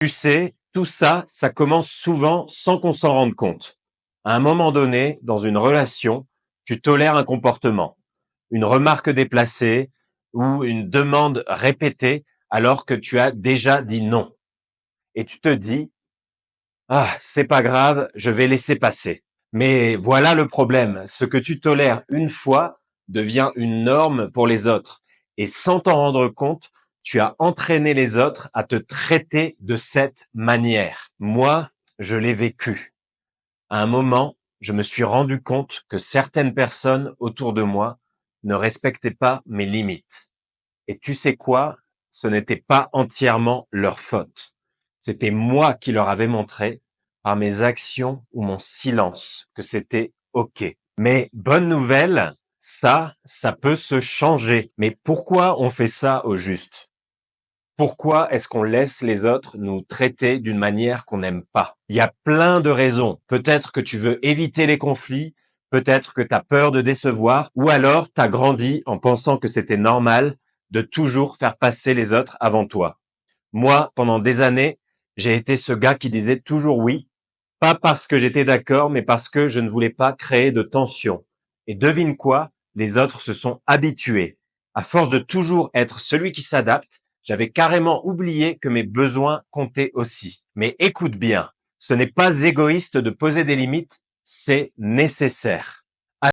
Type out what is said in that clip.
Tu sais, tout ça, ça commence souvent sans qu'on s'en rende compte. À un moment donné, dans une relation, tu tolères un comportement, une remarque déplacée ou une demande répétée alors que tu as déjà dit non. Et tu te dis, ah, c'est pas grave, je vais laisser passer. Mais voilà le problème. Ce que tu tolères une fois devient une norme pour les autres. Et sans t'en rendre compte, tu as entraîné les autres à te traiter de cette manière. Moi, je l'ai vécu. À un moment, je me suis rendu compte que certaines personnes autour de moi ne respectaient pas mes limites. Et tu sais quoi? Ce n'était pas entièrement leur faute. C'était moi qui leur avais montré, par mes actions ou mon silence, que c'était OK. Mais bonne nouvelle, ça peut se changer. Mais pourquoi on fait ça au juste? Pourquoi est-ce qu'on laisse les autres nous traiter d'une manière qu'on n'aime pas? Il y a plein de raisons. Peut-être que tu veux éviter les conflits, peut-être que tu as peur de décevoir, ou alors tu as grandi en pensant que c'était normal de toujours faire passer les autres avant toi. Moi, pendant des années, j'ai été ce gars qui disait toujours oui, pas parce que j'étais d'accord, mais parce que je ne voulais pas créer de tension. Et devine quoi? Les autres se sont habitués. À force de toujours être celui qui s'adapte, j'avais carrément oublié que mes besoins comptaient aussi. Mais écoute bien, ce n'est pas égoïste de poser des limites, c'est nécessaire.